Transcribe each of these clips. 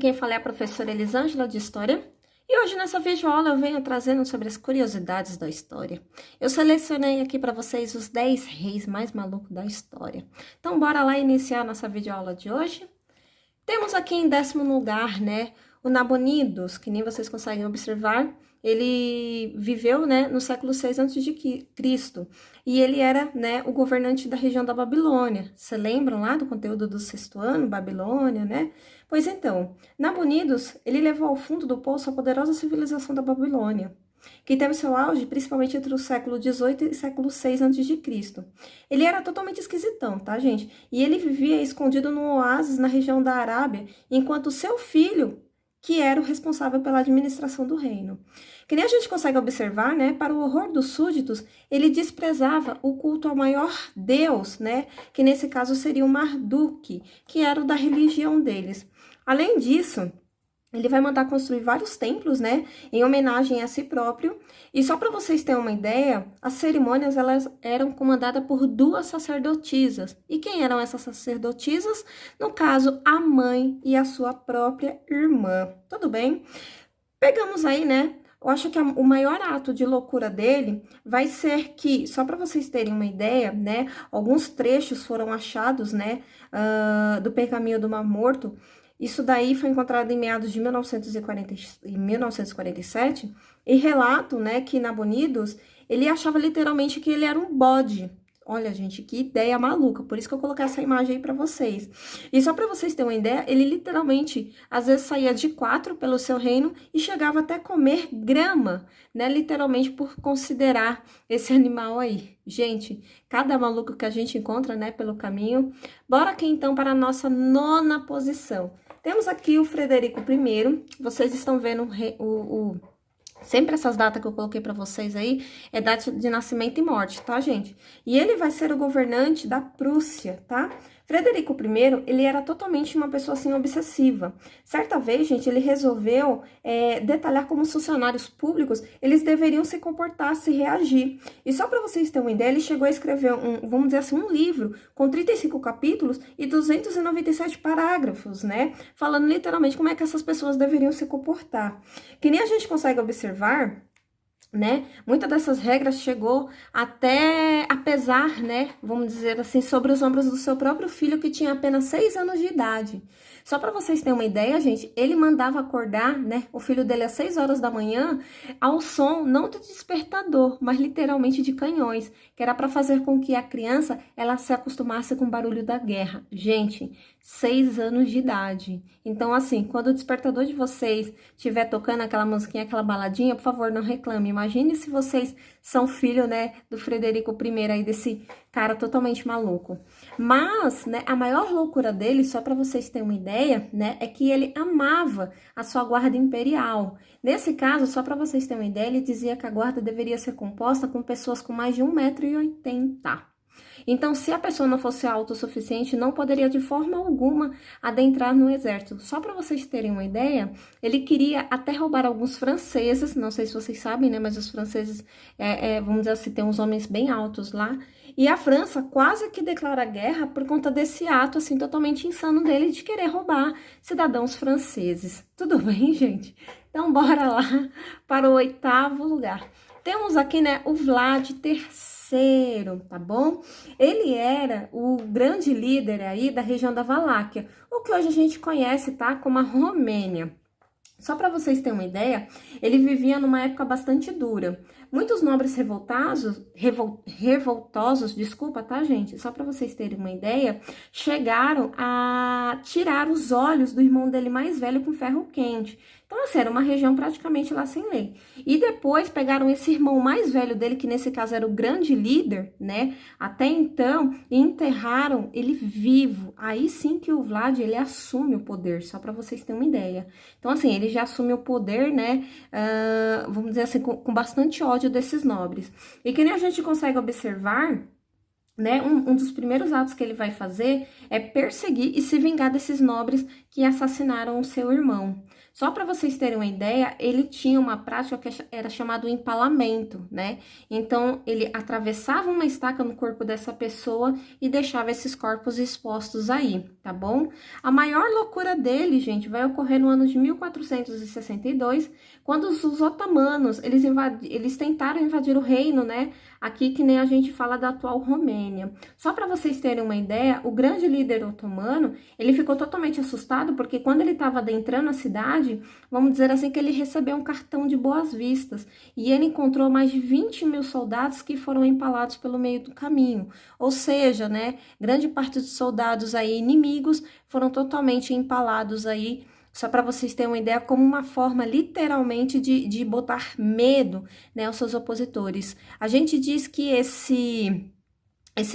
quem fala é a professora Elisângela de História. E hoje nessa videoaula eu venho trazendo sobre as curiosidades da história. Eu selecionei aqui para vocês os 10 reis mais malucos da história. Então bora lá iniciar nossa videoaula de hoje. Temos aqui em 10º lugar, o Nabonidos, que nem vocês conseguem observar. Ele viveu, no século 6 a.C. E ele era, o governante da região da Babilônia. Você lembram lá do conteúdo do 6º ano, Babilônia, Pois então, Nabonidos, ele levou ao fundo do poço a poderosa civilização da Babilônia, que teve seu auge principalmente entre o século 18 e século 6 a.C. Ele era totalmente esquisitão, tá, gente? E ele vivia escondido num oásis na região da Arábia, enquanto seu filho, que era o responsável pela administração do reino. Que nem a gente consegue observar, para o horror dos súditos, ele desprezava o culto ao maior deus, que nesse caso seria o Marduk, que era o da religião deles. Além disso, ele vai mandar construir vários templos, em homenagem a si próprio. E só para vocês terem uma ideia, as cerimônias elas eram comandadas por 2 sacerdotisas. E quem eram essas sacerdotisas? No caso, a mãe e a sua própria irmã. Tudo bem? Pegamos aí, eu acho que o maior ato de loucura dele vai ser que, só para vocês terem uma ideia, alguns trechos foram achados, do pergaminho do Mar Morto. Isso daí foi encontrado em meados de 1947 e relato, que Nabonidos, ele achava literalmente que ele era um bode. Olha, gente, que ideia maluca, por isso que eu coloquei essa imagem aí pra vocês. E só pra vocês terem uma ideia, ele literalmente, às vezes saía de 4 pelo seu reino e chegava até comer grama, literalmente por considerar esse animal aí. Gente, cada maluco que a gente encontra, pelo caminho. Bora aqui então para a nossa 9ª posição. Temos aqui o Frederico I, vocês estão vendo sempre essas datas que eu coloquei para vocês aí, é data de nascimento e morte, tá, gente? E ele vai ser o governante da Prússia, tá? Frederico I, ele era totalmente uma pessoa, assim, obsessiva. Certa vez, gente, ele resolveu detalhar como os funcionários públicos, eles deveriam se comportar, se reagir. E só para vocês terem uma ideia, ele chegou a escrever, vamos dizer assim, um livro com 35 capítulos e 297 parágrafos, Falando literalmente como é que essas pessoas deveriam se comportar. Que nem a gente consegue observar, muitas dessas regras chegou até a pesar, vamos dizer assim, sobre os ombros do seu próprio filho, que tinha apenas 6 anos de idade. Só para vocês terem uma ideia, gente, ele mandava acordar, o filho dele às 6 horas da manhã, ao som, não de despertador, mas literalmente de canhões, que era para fazer com que a criança, ela se acostumasse com o barulho da guerra. Gente, 6 anos de idade. Então, assim, quando o despertador de vocês estiver tocando aquela musiquinha, aquela baladinha, por favor, não reclame. Imagine se vocês são filho, do Frederico I, aí, desse cara totalmente maluco. Mas, a maior loucura dele, só para vocês terem uma ideia, é que ele amava a sua guarda imperial. Nesse caso, só para vocês terem uma ideia, ele dizia que a guarda deveria ser composta com pessoas com mais de 1,80 m. Então, se a pessoa não fosse autossuficiente, não poderia de forma alguma adentrar no exército. Só para vocês terem uma ideia, ele queria até roubar alguns franceses, não sei se vocês sabem, mas os franceses, vamos dizer assim, tem uns homens bem altos lá. E a França quase que declara guerra por conta desse ato, assim, totalmente insano dele de querer roubar cidadãos franceses. Tudo bem, gente? Então, bora lá para o 8º lugar. Temos aqui, o Vlad III, tá bom? Ele era o grande líder aí da região da Valáquia, o que hoje a gente conhece, tá, como a Romênia. Só para vocês terem uma ideia, ele vivia numa época bastante dura. Muitos nobres revoltosos, desculpa, tá, gente? Só para vocês terem uma ideia, chegaram a tirar os olhos do irmão dele mais velho com ferro quente. Então, assim, era uma região praticamente lá sem lei. E depois pegaram esse irmão mais velho dele, que nesse caso era o grande líder, até então, e enterraram ele vivo. Aí sim que o Vlad, ele assume o poder, só para vocês terem uma ideia. Então, assim, ele já assume o poder, vamos dizer assim, com bastante ódio desses nobres. E que nem a gente consegue observar, um dos primeiros atos que ele vai fazer é perseguir e se vingar desses nobres que assassinaram o seu irmão. Só para vocês terem uma ideia, ele tinha uma prática que era chamado empalamento, né? Então, ele atravessava uma estaca no corpo dessa pessoa e deixava esses corpos expostos aí, tá bom? A maior loucura dele, gente, vai ocorrer no ano de 1462, quando os otomanos, eles tentaram invadir o reino, né? Aqui que nem a gente fala da atual Romênia. Só para vocês terem uma ideia, o grande líder otomano, ele ficou totalmente assustado, porque quando ele estava adentrando a cidade, vamos dizer assim, que ele recebeu um cartão de boas-vistas, e ele encontrou mais de 20.000 soldados que foram empalados pelo meio do caminho. Ou seja, né, grande parte dos soldados aí inimigos foram totalmente empalados aí, só para vocês terem uma ideia, como uma forma literalmente de botar medo, né, aos seus opositores. A gente diz que esse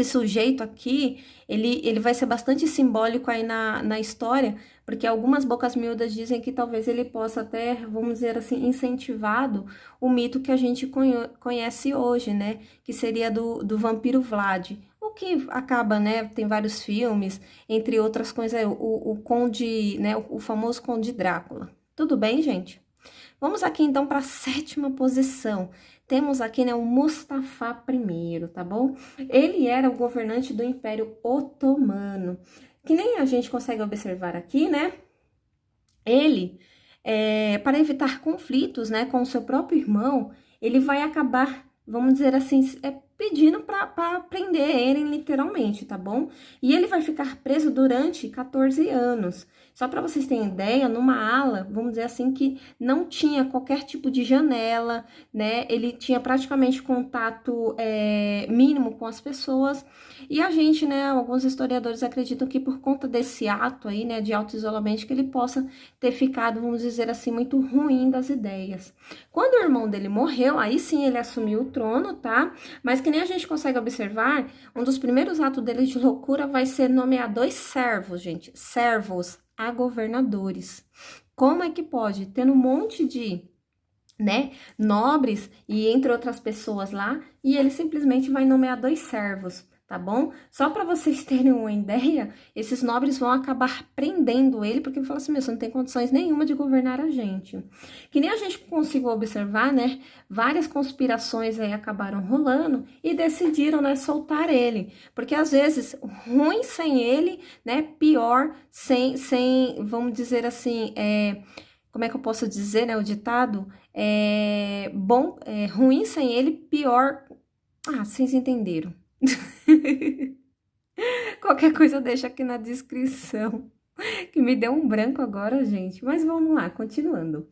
sujeito aqui, ele vai ser bastante simbólico aí na história, porque algumas bocas miúdas dizem que talvez ele possa até, vamos dizer assim, incentivado o mito que a gente conhece hoje, né? Que seria do vampiro Vlad. O que acaba, né? Tem vários filmes, entre outras coisas, o Conde, né? O famoso Conde Drácula. Tudo bem, gente? Vamos aqui então para a 7ª posição. Temos aqui, né, o Mustafa I, tá bom? Ele era o governante do Império Otomano. Que nem a gente consegue observar aqui, né? Ele, para evitar conflitos, né, com o seu próprio irmão, ele vai acabar, vamos dizer assim, pedindo para prenderem literalmente, tá bom? E ele vai ficar preso durante 14 anos. Só para vocês terem ideia, numa ala, vamos dizer assim, que não tinha qualquer tipo de janela, né? Ele tinha praticamente contato mínimo com as pessoas. E a gente, né, alguns historiadores acreditam que por conta desse ato aí, né, de auto-isolamento, que ele possa ter ficado, vamos dizer assim, muito ruim das ideias. Quando o irmão dele morreu, aí sim ele assumiu o trono, tá? Mas que nem a gente consegue observar, um dos primeiros atos dele de loucura vai ser nomear 2 servos, gente, servos a governadores. Como é que pode? Tendo um monte de, né, nobres e entre outras pessoas lá, e ele simplesmente vai nomear 2 servos, tá bom? Só para vocês terem uma ideia, esses nobres vão acabar prendendo ele, porque ele fala assim, meu, você não tem condições nenhuma de governar a gente. Que nem a gente conseguiu observar, né, várias conspirações aí acabaram rolando e decidiram, né, soltar ele. Porque às vezes, ruim sem ele, né, pior sem vamos dizer assim, como é que eu posso dizer, né, o ditado? Ruim sem ele, pior... Ah, vocês entenderam. Qualquer coisa eu deixo aqui na descrição, que me deu um branco agora, gente. Mas vamos lá, continuando.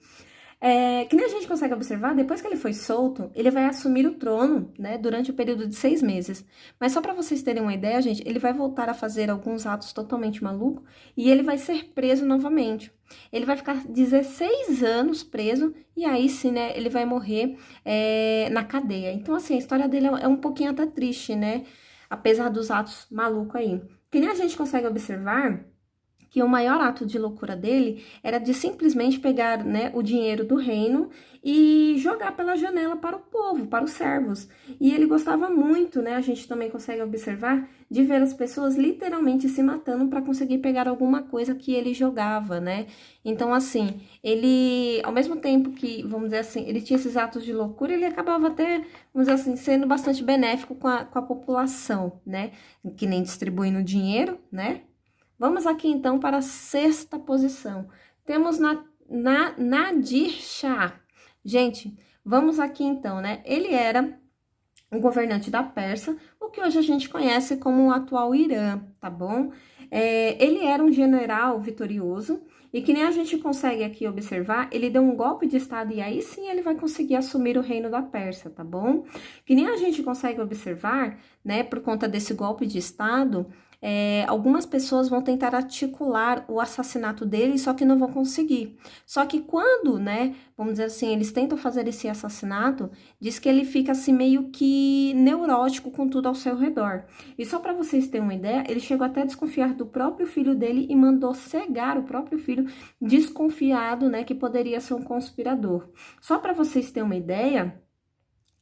Que nem a gente consegue observar, depois que ele foi solto, ele vai assumir o trono, né, durante o período de 6 meses. Mas só para vocês terem uma ideia, gente, ele vai voltar a fazer alguns atos totalmente malucos e ele vai ser preso novamente. Ele vai ficar 16 anos preso e aí sim, né, ele vai morrer na cadeia. Então, assim, a história dele é um pouquinho até triste, né, apesar dos atos malucos aí. Que nem a gente consegue observar que o maior ato de loucura dele era de simplesmente pegar, né, o dinheiro do reino e jogar pela janela para o povo, para os servos. E ele gostava muito, né, a gente também consegue observar, de ver as pessoas literalmente se matando para conseguir pegar alguma coisa que ele jogava, né? Então, assim, ele, ao mesmo tempo que, vamos dizer assim, ele tinha esses atos de loucura, ele acabava até, vamos dizer assim, sendo bastante benéfico com a população, né? Que nem distribuindo dinheiro, né? Vamos aqui, então, para a 6ª posição. Temos Nadir Shah. Gente, vamos aqui, então, né? Ele era um governante da Pérsia, o que hoje a gente conhece como o atual Irã, tá bom? Ele era um general vitorioso e que nem a gente consegue aqui observar, ele deu um golpe de estado e aí sim ele vai conseguir assumir o reino da Pérsia, tá bom? Que nem a gente consegue observar, né, por conta desse golpe de estado, algumas pessoas vão tentar articular o assassinato dele, só que não vão conseguir. Só que quando, né, vamos dizer assim, eles tentam fazer esse assassinato, diz que ele fica assim meio que neurótico com tudo ao seu redor. E só para vocês terem uma ideia, ele chegou até a desconfiar do próprio filho dele e mandou cegar o próprio filho, desconfiado, né, que poderia ser um conspirador. Só para vocês terem uma ideia,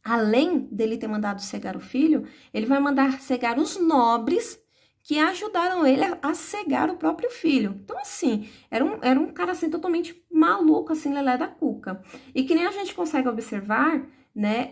além dele ter mandado cegar o filho, ele vai mandar cegar os nobres que ajudaram ele a cegar o próprio filho. Então, assim, era um cara, assim, totalmente maluco, assim, lelé da cuca. E que nem a gente consegue observar, né,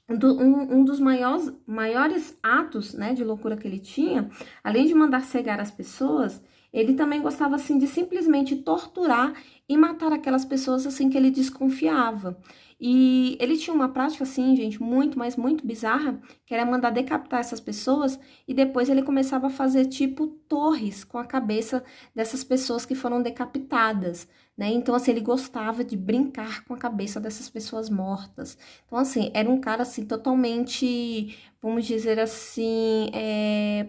um dos maiores atos, né, de loucura que ele tinha, além de mandar cegar as pessoas, ele também gostava, assim, de simplesmente torturar e matar aquelas pessoas, assim, que ele desconfiava. E ele tinha uma prática, assim, gente, muito, mas muito bizarra, que era mandar decapitar essas pessoas e depois ele começava a fazer, tipo, torres com a cabeça dessas pessoas que foram decapitadas, né? Então, assim, ele gostava de brincar com a cabeça dessas pessoas mortas. Então, assim, era um cara, assim, totalmente, vamos dizer assim,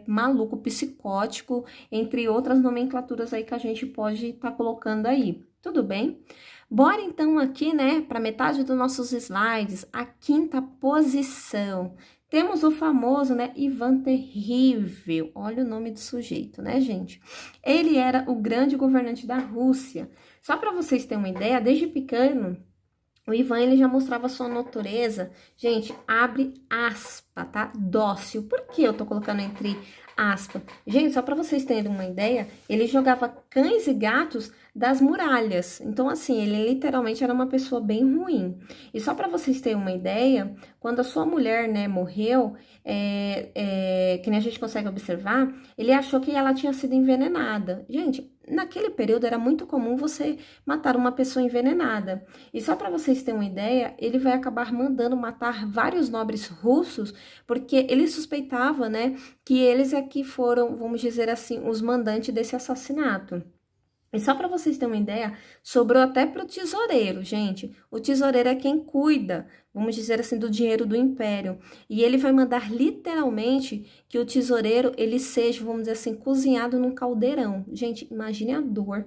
maluco, psicótico, entre outras nomenclaturas aí que a gente pode estar colocando aí. Tudo bem? Bora, então, aqui, né, para metade dos nossos slides, a quinta posição. Temos o famoso, né, Ivan Terrível. Olha o nome do sujeito, né, gente? Ele era o grande governante da Rússia. Só para vocês terem uma ideia, desde pequeno, o Ivan, ele já mostrava sua natureza, gente, abre aspa, tá? Dócil. Por que eu tô colocando entre aspas? Gente, só para vocês terem uma ideia, ele jogava cães e gatos das muralhas. Então, assim, ele literalmente era uma pessoa bem ruim. E só para vocês terem uma ideia, quando a sua mulher, né, morreu, que nem a gente consegue observar, ele achou que ela tinha sido envenenada. Gente, naquele período era muito comum você matar uma pessoa envenenada. E só para vocês terem uma ideia, ele vai acabar mandando matar vários nobres russos, porque ele suspeitava, né, que eles é que foram, vamos dizer assim, os mandantes desse assassinato. E só para vocês terem uma ideia, sobrou até para o tesoureiro, gente. O tesoureiro é quem cuida, vamos dizer assim, do dinheiro do império. E ele vai mandar literalmente que o tesoureiro, ele seja, vamos dizer assim, cozinhado num caldeirão. Gente, imagine a dor.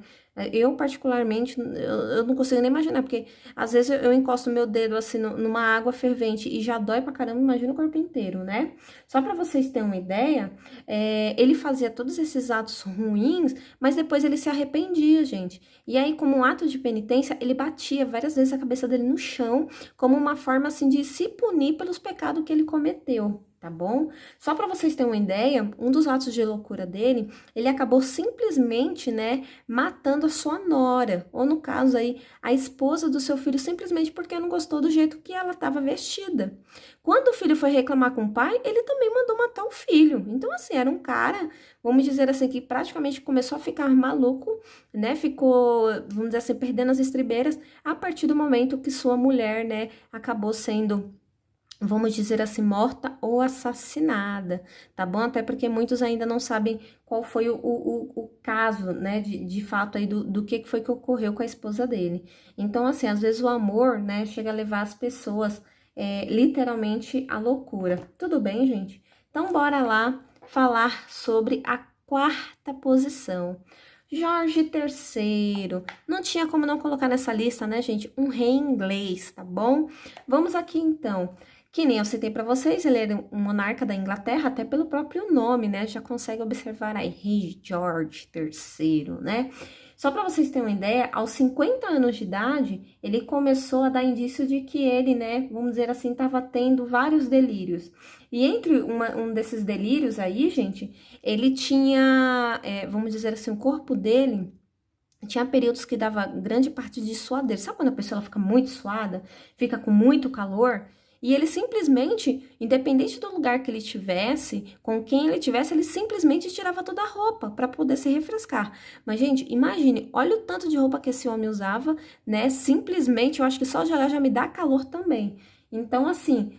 Eu, particularmente, eu não consigo nem imaginar, porque às vezes eu encosto meu dedo assim numa água fervente e já dói pra caramba, imagina o corpo inteiro, né? Só para vocês terem uma ideia, ele fazia todos esses atos ruins, mas depois ele se arrependia, gente. E aí, como um ato de penitência, ele batia várias vezes a cabeça dele no chão, como uma forma, assim, de se punir pelos pecados que ele cometeu, tá bom? Só para vocês terem uma ideia, um dos atos de loucura dele, ele acabou simplesmente, né, matando a sua nora, ou no caso aí, a esposa do seu filho, simplesmente porque não gostou do jeito que ela estava vestida. Quando o filho foi reclamar com o pai, ele também mandou matar o filho. Então, assim, era um cara, vamos dizer assim, que praticamente começou a ficar maluco, né, ficou, vamos dizer assim, perdendo as estribeiras, a partir do momento que sua mulher, né, acabou sendo, vamos dizer assim, morta ou assassinada, tá bom? Até porque muitos ainda não sabem qual foi o caso, né, de fato aí do que foi que ocorreu com a esposa dele. Então, assim, às vezes o amor, né, chega a levar as pessoas literalmente à loucura. Tudo bem, gente? Então, bora lá falar sobre a quarta posição. Jorge III, não tinha como não colocar nessa lista, né, gente? Um rei inglês, tá bom? Vamos aqui, então. Que nem eu citei para vocês, ele era um monarca da Inglaterra, até pelo próprio nome, né? Já consegue observar aí, Rei George III, né? Só para vocês terem uma ideia, aos 50 anos de idade, ele começou a dar indício de que ele, né, vamos dizer assim, estava tendo vários delírios. E entre um desses delírios aí, gente, ele tinha, vamos dizer assim, o corpo dele tinha períodos que dava grande parte de suadeira. Sabe quando a pessoa fica muito suada, fica com muito calor? E ele simplesmente, independente do lugar que ele tivesse, com quem ele tivesse, ele simplesmente tirava toda a roupa para poder se refrescar. Mas, gente, imagine, olha o tanto de roupa que esse homem usava, né? Simplesmente, eu acho que só de olhar já me dá calor também. Então, assim,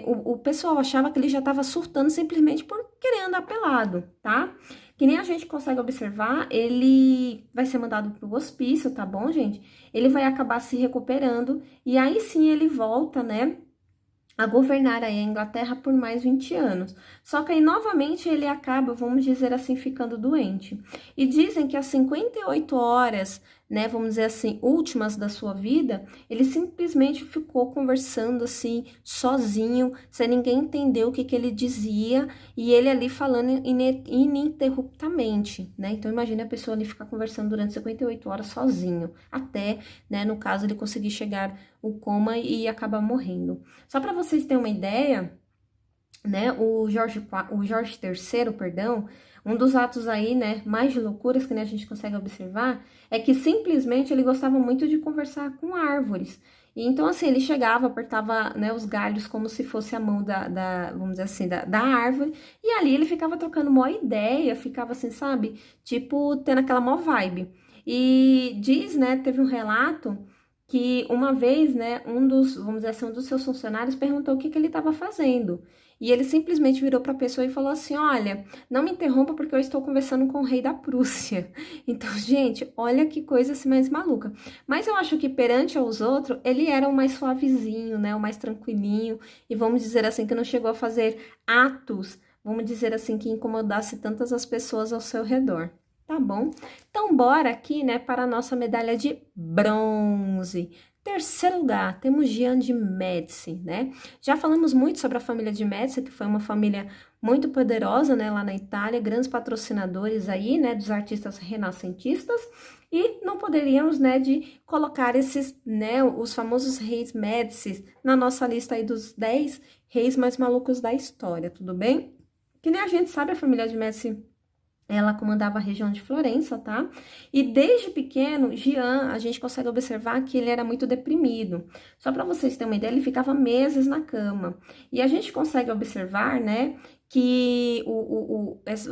o pessoal achava que ele já estava surtando simplesmente por querer andar pelado, tá? Que nem a gente consegue observar, ele vai ser mandado para o hospício, tá bom, gente? Ele vai acabar se recuperando e aí sim ele volta, né, a governar aí a Inglaterra por mais 20 anos. Só que aí, novamente, ele acaba, vamos dizer assim, ficando doente. E dizem que às 58 horas, né, vamos dizer assim, últimas da sua vida, ele simplesmente ficou conversando assim, sozinho, sem ninguém entender o que ele dizia, e ele ali falando ininterruptamente, né? Então, imagine a pessoa ali ficar conversando durante 58 horas sozinho, até, né, no caso, ele conseguir chegar o coma e acabar morrendo. Só para vocês terem uma ideia, né, o Jorge III, perdão, um dos atos aí, né, mais de loucuras que, né, a gente consegue observar é que simplesmente ele gostava muito de conversar com árvores. E então, assim, ele chegava, apertava, né, os galhos como se fosse a mão vamos dizer assim, da árvore, e ali ele ficava trocando mó ideia, ficava assim, sabe, tipo, tendo aquela mó vibe. E diz, né, teve um relato que uma vez, né, vamos dizer assim, um dos seus funcionários perguntou o que ele estava fazendo. E ele simplesmente virou para a pessoa e falou assim: Olha, não me interrompa porque eu estou conversando com o rei da Prússia. Então, gente, olha que coisa assim mais maluca. Mas eu acho que perante aos outros, ele era o mais suavezinho, né? O mais tranquilinho. E vamos dizer assim, que não chegou a fazer atos, vamos dizer assim, que incomodasse tantas as pessoas ao seu redor. Tá bom? Então, bora aqui, né, para a nossa medalha de bronze. Terceiro lugar, temos Jean de Médici, né? Já falamos muito sobre a família de Médici, que foi uma família muito poderosa, né, lá na Itália, grandes patrocinadores aí, né, dos artistas renascentistas, e não poderíamos, né, de colocar esses, né, os famosos reis Médici na nossa lista aí dos 10 reis mais malucos da história, tudo bem? Que nem a gente sabe, a família de Médici, ela comandava a região de Florença, tá? E desde pequeno, Jean, a gente consegue observar que ele era muito deprimido. Só para vocês terem uma ideia, ele ficava meses na cama. E a gente consegue observar, né, que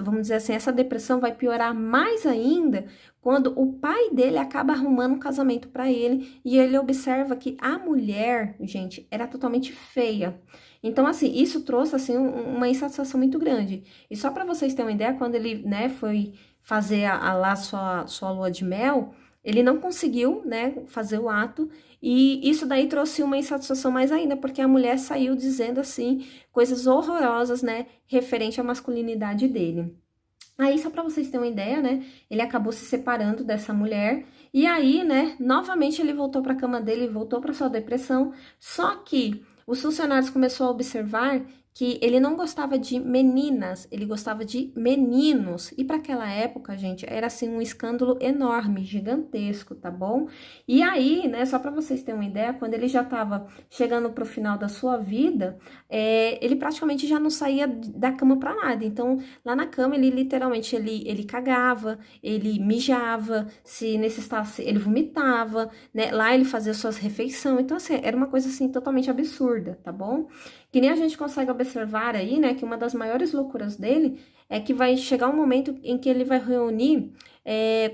vamos dizer assim, essa depressão vai piorar mais ainda quando o pai dele acaba arrumando um casamento para ele e ele observa que a mulher, gente, era totalmente feia. Então, assim, isso trouxe, assim, uma insatisfação muito grande. E só para vocês terem uma ideia, quando ele, né, foi fazer lá sua lua de mel, ele não conseguiu, né, fazer o ato, e isso daí trouxe uma insatisfação mais ainda, porque a mulher saiu dizendo, assim, coisas horrorosas, né, referente à masculinidade dele. Aí, só para vocês terem uma ideia, né, ele acabou se separando dessa mulher, e aí, né, novamente ele voltou para a cama dele, voltou para sua depressão, só que os funcionários começaram a observar que ele não gostava de meninas, ele gostava de meninos. E para aquela época, gente, era assim um escândalo enorme, gigantesco, tá bom? E aí, né, só para vocês terem uma ideia, quando ele já estava chegando pro final da sua vida, ele praticamente já não saía da cama para nada. Então, lá na cama, ele literalmente ele cagava, ele mijava, se necessitasse, ele vomitava, né? Lá ele fazia suas refeições. Então, assim, era uma coisa assim totalmente absurda, tá bom? Que nem a gente consegue observar aí, né, que uma das maiores loucuras dele é que vai chegar um momento em que ele vai reunir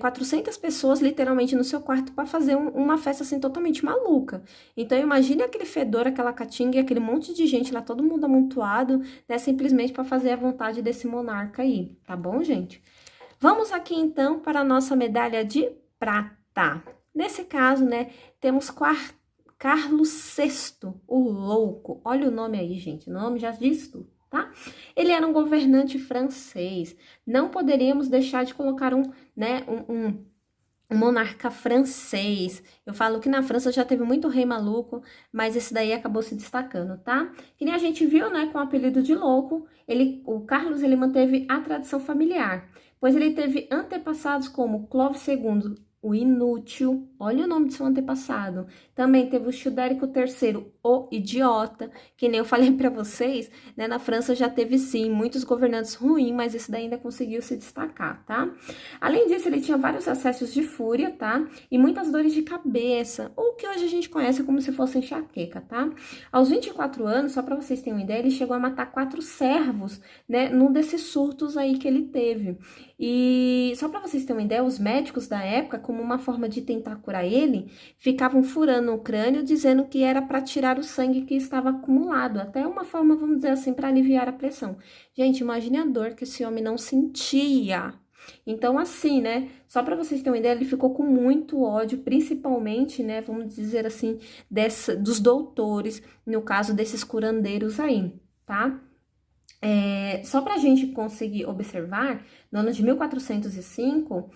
400 pessoas literalmente no seu quarto para fazer uma festa assim totalmente maluca. Então imagine aquele fedor, aquela catinga e aquele monte de gente lá, todo mundo amontoado, né, simplesmente para fazer a vontade desse monarca aí, tá bom, gente? Vamos aqui então para a nossa medalha de prata. Nesse caso, né, temos Carlos VI, o Louco. Olha o nome aí, gente. O nome já diz tudo, tá? Ele era um governante francês. Não poderíamos deixar de colocar um monarca francês. Eu falo que na França já teve muito rei maluco, mas esse daí acabou se destacando, tá? Que nem a gente viu, né, com o apelido de Louco, o Carlos, ele manteve a tradição familiar, pois ele teve antepassados como Clovis II, o Inútil, olha o nome do seu antepassado. Também teve o Childérico III, o Idiota, que nem eu falei para vocês, né? Na França já teve sim muitos governantes ruins, mas esse daí ainda conseguiu se destacar, tá? Além disso, ele tinha vários acessos de fúria, tá? E muitas dores de cabeça, ou que hoje a gente conhece como se fosse enxaqueca, tá? Aos 24 anos, só para vocês terem uma ideia, ele chegou a matar 4 servos, né? Num desses surtos aí que ele teve. E só para vocês terem uma ideia, os médicos da época, como uma forma de tentar curar ele, ficavam furando o crânio, dizendo que era para tirar o sangue que estava acumulado. Até uma forma, vamos dizer assim, para aliviar a pressão. Gente, imagine a dor que esse homem não sentia. Então, assim, né? Só para vocês terem uma ideia, ele ficou com muito ódio, principalmente, né? Vamos dizer assim, dos doutores, no caso desses curandeiros aí, tá? Só para a gente conseguir observar, no ano de 1405,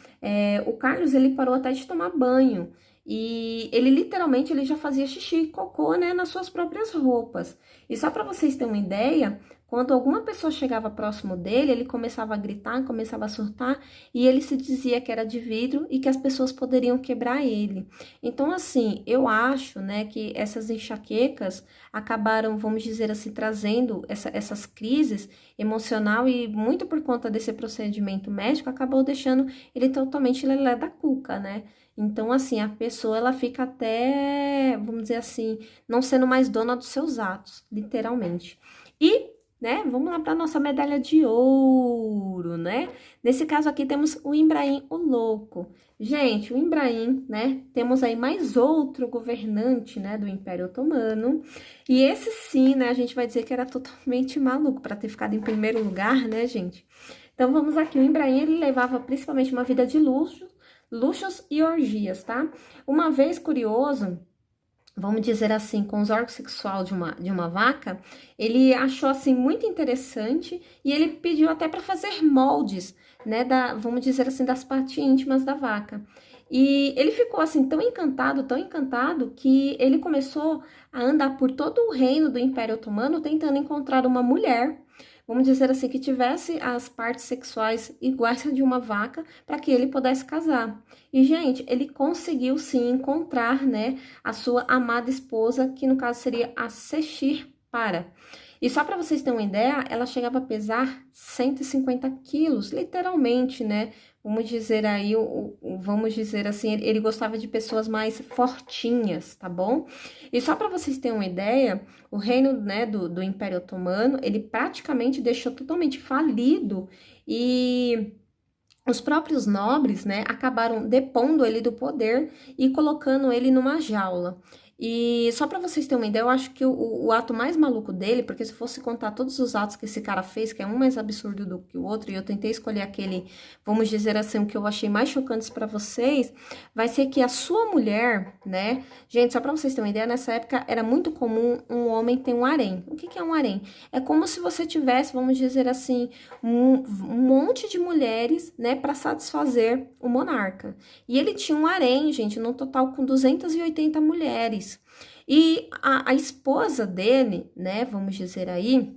o Carlos ele parou até de tomar banho e ele literalmente ele já fazia xixi e cocô, né, nas suas próprias roupas. E só para vocês terem uma ideia, Quando alguma pessoa chegava próximo dele, ele começava a gritar, começava a surtar, e ele se dizia que era de vidro e que as pessoas poderiam quebrar ele. Então, assim, eu acho, né, que essas enxaquecas acabaram, vamos dizer assim, trazendo essas crises emocional e muito por conta desse procedimento médico, acabou deixando ele totalmente lelé da cuca, né? Então, assim, a pessoa, ela fica até, vamos dizer assim, não sendo mais dona dos seus atos, literalmente. E, né, vamos lá para nossa medalha de ouro, né? Nesse caso aqui temos o Ibrahim o Louco. Gente, o Ibrahim, né, temos aí mais outro governante, né, do Império Otomano. E esse sim, né, a gente vai dizer que era totalmente maluco para ter ficado em primeiro lugar, né, gente? Então, vamos aqui, o Ibrahim, ele levava principalmente uma vida de luxos e orgias, tá? Uma vez curioso, vamos dizer assim, com os órgãos sexuais de uma vaca, ele achou assim muito interessante e ele pediu até para fazer moldes, né, vamos dizer assim, das partes íntimas da vaca. E ele ficou assim tão encantado, que ele começou a andar por todo o reino do Império Otomano tentando encontrar uma mulher, vamos dizer assim, que tivesse as partes sexuais iguais a de uma vaca, para que ele pudesse casar. E, gente, ele conseguiu sim encontrar, né, a sua amada esposa, que no caso seria a Sechir Para. E só para vocês terem uma ideia, ela chegava a pesar 150 quilos, literalmente, né? Vamos dizer aí, vamos dizer assim, ele gostava de pessoas mais fortinhas, tá bom? E só para vocês terem uma ideia, o reino, né, do Império Otomano, ele praticamente deixou totalmente falido e os próprios nobres, né, acabaram depondo ele do poder e colocando ele numa jaula. E só para vocês terem uma ideia, eu acho que o ato mais maluco dele, porque se fosse contar todos os atos que esse cara fez, que é um mais absurdo do que o outro, e eu tentei escolher aquele, vamos dizer assim, o que eu achei mais chocantes para vocês, vai ser que a sua mulher, né, gente, só para vocês terem uma ideia, nessa época era muito comum um homem ter um harém. O que é um harém? É como se você tivesse, vamos dizer assim, um monte de mulheres, né, para satisfazer o monarca. E ele tinha um harém, gente, no total com 280 mulheres. E a esposa dele, né, vamos dizer aí,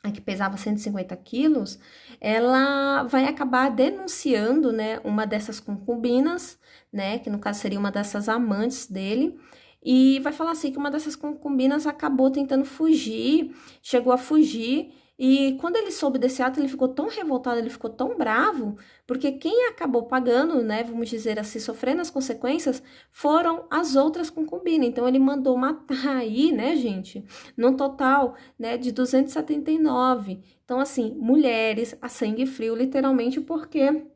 a que pesava 150 quilos, ela vai acabar denunciando, né, uma dessas concubinas, né, que no caso seria uma dessas amantes dele, e vai falar assim que uma dessas concubinas acabou tentando fugir, chegou a fugir, e quando ele soube desse ato, ele ficou tão revoltado, ele ficou tão bravo, porque quem acabou pagando, né, vamos dizer assim, sofrendo as consequências, foram as outras concubinas. Então, ele mandou matar aí, né, gente, no total, né, de 279. Então, assim, mulheres a sangue frio, literalmente, porque,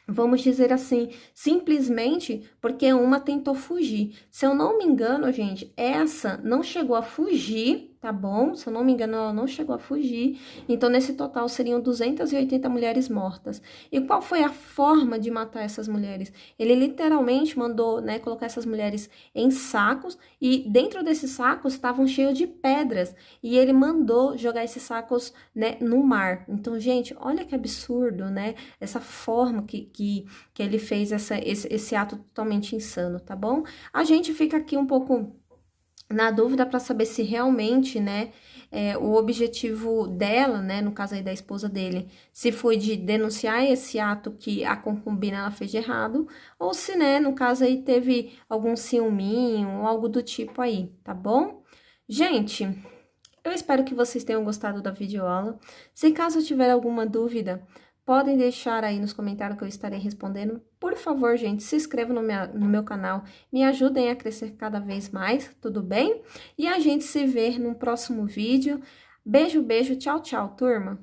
vamos dizer assim, simplesmente porque uma tentou fugir. Se eu não me engano, gente, essa não chegou a fugir, tá bom? Se eu não me engano, ela não chegou a fugir. Então, nesse total, seriam 280 mulheres mortas. E qual foi a forma de matar essas mulheres? Ele literalmente mandou, né, colocar essas mulheres em sacos, e dentro desses sacos estavam cheios de pedras. E ele mandou jogar esses sacos, né, no mar. Então, gente, olha que absurdo, né? Essa forma que ele fez esse ato totalmente insano, tá bom? A gente fica aqui um pouco na dúvida para saber se realmente, né, o objetivo dela, né, no caso aí da esposa dele, se foi de denunciar esse ato que a concubina ela fez de errado, ou se, né, no caso aí teve algum ciúminho ou algo do tipo aí, tá bom? Gente, eu espero que vocês tenham gostado da videoaula. Se caso tiver alguma dúvida, podem deixar aí nos comentários que eu estarei respondendo. Por favor, gente, se inscrevam no meu canal, me ajudem a crescer cada vez mais, tudo bem? E a gente se vê no próximo vídeo. Beijo, beijo, tchau, tchau, turma!